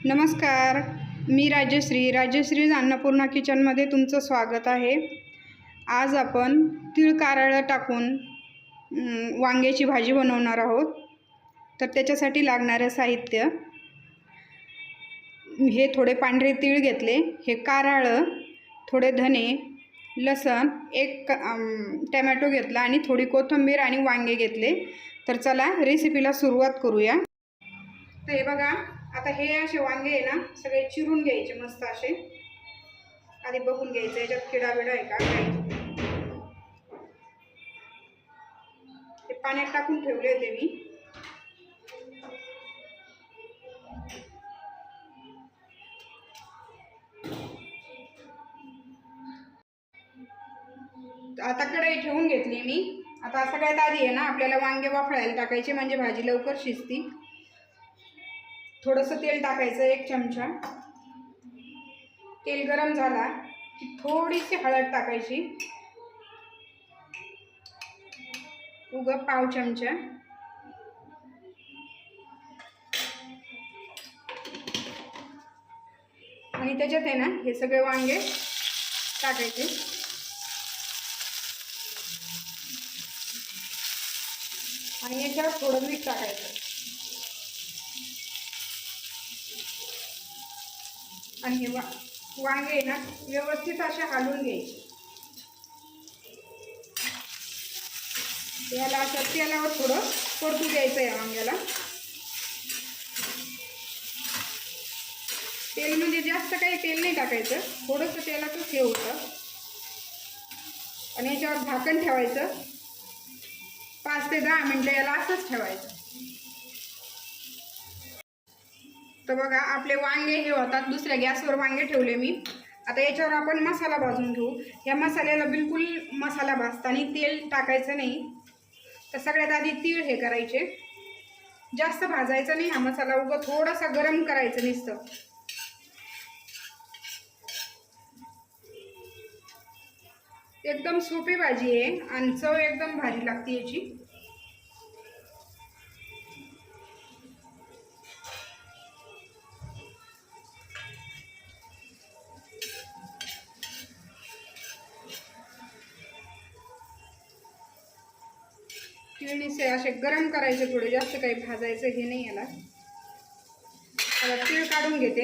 नमस्कार, मी राजश्री अन्नपूर्णा किचनमध्ये तुमचं स्वागत आहे। आज आपण तीळ कारळं टाकून वांग्याची भाजी बनवणार आहोत। तर त्याच्यासाठी लागणारे साहित्य, हे थोडे पांढरे तीळ घेतले, हे कारळं, थोडे धने, लसण, एक टोमॅटो घेतला आणि थोडी कोथिंबीर आणि वांगे घेतले। तर चला रेसिपीला सुरुवात करूया। तर हे बघा, आता हे असे वांगे आहे ना, सगळे चिरून घ्यायचे मस्त असे। आधी बघून घ्यायचं याच्यात किडा बिडा आहे का काही। ते पाण्यात टाकून ठेवले होते मी। आता कढई ठेवून घेतली मी। आता सगळ्यात आधी आहे ना, आपल्याला वांगे वाफळायला टाकायचे, म्हणजे भाजी लवकर शिजती। थोडंसं तेल टाकायचं, 1 चमचा। तेल गरम झाला की थोडीशी हळद टाकायची, उगा पाव चमचा। आणि त्याच्यात आहे ना, हे सगळे वांगे टाकायचे आणि याच्यावर थोडं मीठ टाकायचं आणि हे वांगे ना व्यवस्थित असे हलवून घ्यायचे। याला असं तेलावर थोडं परतू द्यायचं आहे वांग्याला। तेलमध्ये जास्त काही तेल नाही टाकायचं, थोडंसं तेलातच हे होतं। आणि याच्यावर झाकण ठेवायचं, 5 ते 10 मिनिटं याला असंच ठेवायचं। तर बघा, आपले वांगे हे होतात। दुसऱ्या गॅसवर वांगे ठेवले मी। आता याच्यावर आपण मसाला भाजून घेऊ। या मसाल्याला बिलकुल मसाला भाजताना तेल टाकायचं नाही। तर सगळ्यात आधी तीळ हे करायचे, जास्त भाजायचं नाही हा मसाला, उगा थोडासा गरम करायचं नुसतं। एकदम सोपी भाजी आहे आणि चव एकदम भारी लागते याची। तिळणीचे असे गरम करायचे, थोडे जास्त काही भाजायचं हे नाही याला। आता तीळ काढून घेते।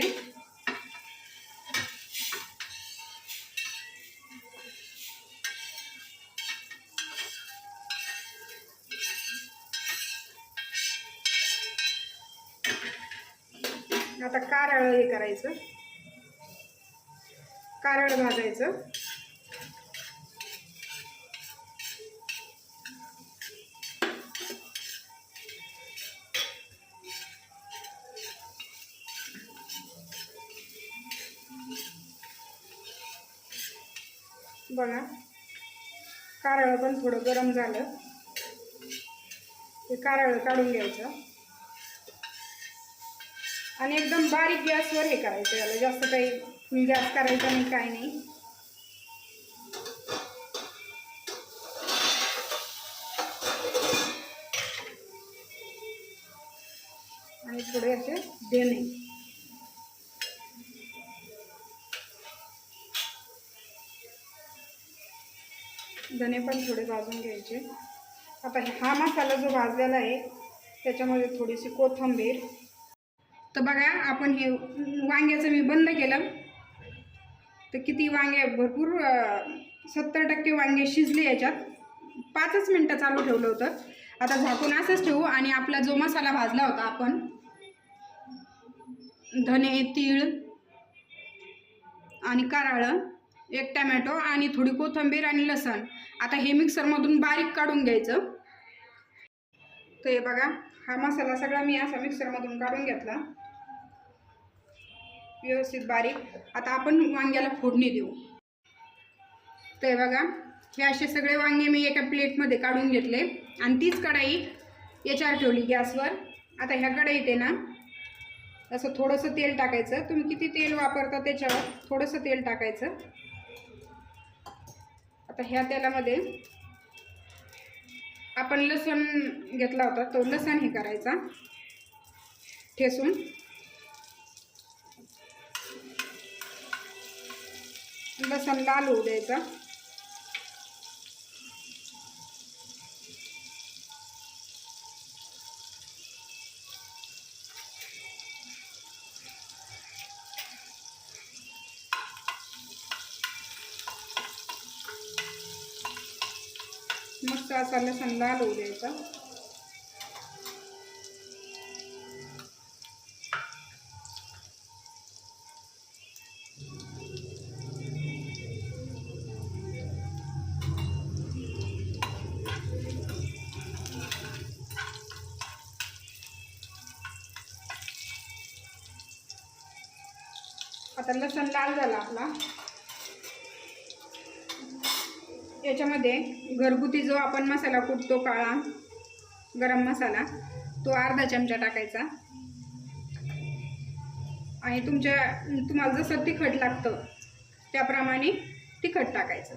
आता कारळं हे करायचं, कारळं भाजायचं। बघा, कारळं पण थोडं गरम झालं, हे कारळं काढून घ्यायचं आणि एकदम बारीक गॅसवर हे करायचं याला, जास्त काही फुल गॅस करायचा नाही, काय नाही। आणि थोडे असे धने पण थोडे भाजून घ्यायचे। आता हा मसाला जो भाजलेला आहे त्याच्यामध्ये थोडीशी कोथिंबीर। तर बघा, आपण हे वांग्याचं मी बंद केलं, तर किती वांगे भरपूर 70% वांगे शिजले याच्यात। 5च मिनटं चालू ठेवलं होतं। आता झाकून असंच ठेवू आणि आपला जो मसाला भाजला होता आपण, धने, तीळ आणि कारळं, 1 टोमॅटो आणि थोडी कोथिंबीर आणि लसण, आता हे मिक्सरमधून बारीक काढून घ्यायचं। तर हे बघा, हा मसाला सगळा मी असा मिक्सरमधून काढून घेतला व्यवस्थित बारीक। आता आपण वांग्याला फोडणी देऊ। तर हे बघा, हे असे सगळे वांगे मी एका प्लेटमध्ये काढून घेतले आणि तीच कढई याच्यावर ठेवली गॅसवर। आता ह्या कढईत आहे ना, असं थोडंसं तेल टाकायचं। तुम्ही किती तेल वापरता त्याच्यावर थोडंसं तेल टाकायचं। आता ह्या तेलामध्ये आपण लसूण घेतला होता, तो लसूण हे करायचा ठेसून। लसूण लाल होऊ द्यायचा. मस्त असा लसूण लाल होऊ द्यायचा. आता लसूण लाल झाला आपला. याच्यामध्ये घरगुती जो आपण मसाला कुटतो काळा गरम मसाला तो अर्धा चमचा टाकायचा. आणि तुम्हाला जसं तिखट लागतं त्याप्रमाणे तिखट टाकायचं.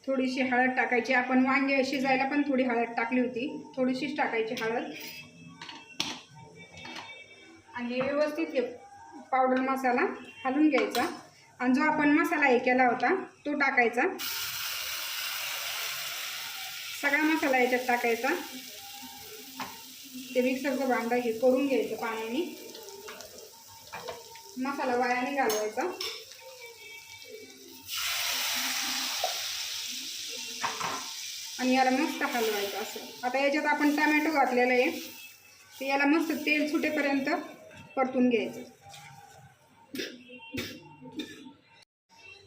थोडीशी हळद टाकायची. आपण वांगे शिजायला पण थोडी हळद टाकली होती, थोडीशीच टाकायची हळद. आणि व्यवस्थित हे पावडर मसाला हलवून घ्यायचा. आणि जो आपण मसाला हे केला होता तो टाकायचा. सगळा मसाला याच्यात टाकायचा. ते मिक्सरचं भांडं हे करून घ्यायचं पाण्याने. मसाला वाया नाही घालवायचा. आणि याला मस्त हलवायचं असं. आता याच्यात आपण टमॅटो घातलेलं आहे, तर याला मस्त तेल सुटेपर्यंत परतून घ्यायचं.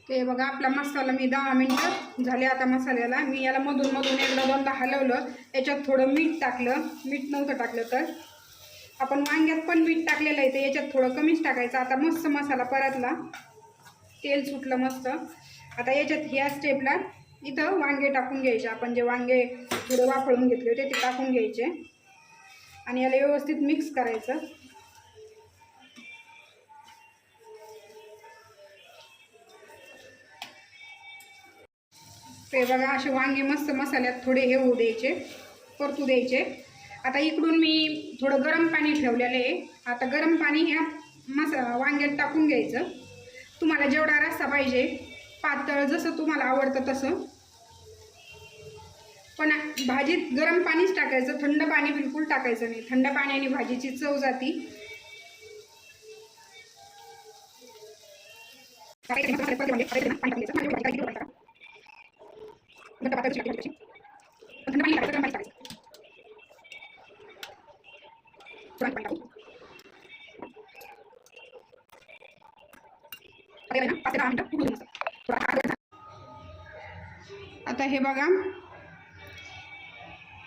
ते बघा आपला मसाला मी 10 मिनिटं झाले आता मसाल्याला. मी याला मधून मधून एकदा दोनदा हलवलं. याच्यात थोडं मीठ टाकलं. मीठ नव्हतं टाकलं तर. आपण वांग्यात पण मीठ टाकलेलं आहे, तर याच्यात थोडं कमीच टाकायचं. आता मस्त मसाला परतला, तेल सुटलं मस्त. आता याच्यात ह्या स्टेपला इथं वांगे टाकून घ्यायचे. आपण जे वांगे थोडे वाफळून घेतले होते ते टाकून घ्यायचे. आणि याला व्यवस्थित मिक्स करायचं. ते बघा असे वांगे मस्त मसाल्यात थोडे हे होऊ द्यायचे, परतू द्यायचे. आता इकडून मी थोडं गरम पाणी ठेवलेलं आहे. आता गरम पाणी ह्या वांग्यात टाकून घ्यायचं. तुम्हाला जेवढा रस्सा पाहिजे, पातळ जसं तुम्हाला आवडतं तसं. पण भाजीत गरम पाणीच टाकायचं, थंड पाणी बिलकुल टाकायचं नाही. थंड पाण्याने भाजीची चव जाती. आता हे बघा,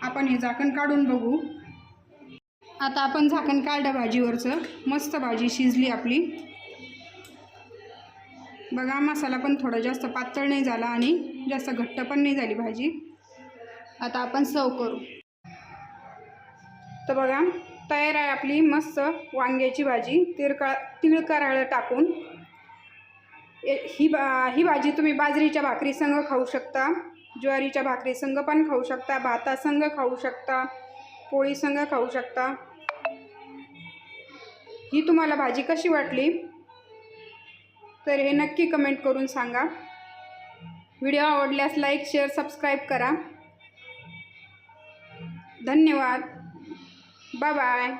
आपण हे झाकण काढून बघू. आता आपण झाकण काढलं भाजीवरचं. मस्त भाजी शिजली आपली. बघा मसाला पण थोडा जास्त पातळ नाही झाला आणि जास्त घट्ट पण नाही झाली भाजी. आता आपण सर्व करू. तर बघा तयार आहे आपली मस्त वांग्याची भाजी तीळ कारळं टाकून. ही भाजी तुम्ही बाजरीच्या भाकरी संग खाऊ शकता, ज्वारीच्या भाकरी संग पण खाऊ शकता, भाता संग खाऊ शकता, पोळी संग खाऊ शकता. ही तुम्हाला भाजी कशी वाटली तर हे नक्की कमेंट करून सांगा. व्हिडिओ आवडल्यास लाईक शेअर सबस्क्राईब करा. धन्यवाद. Bye bye.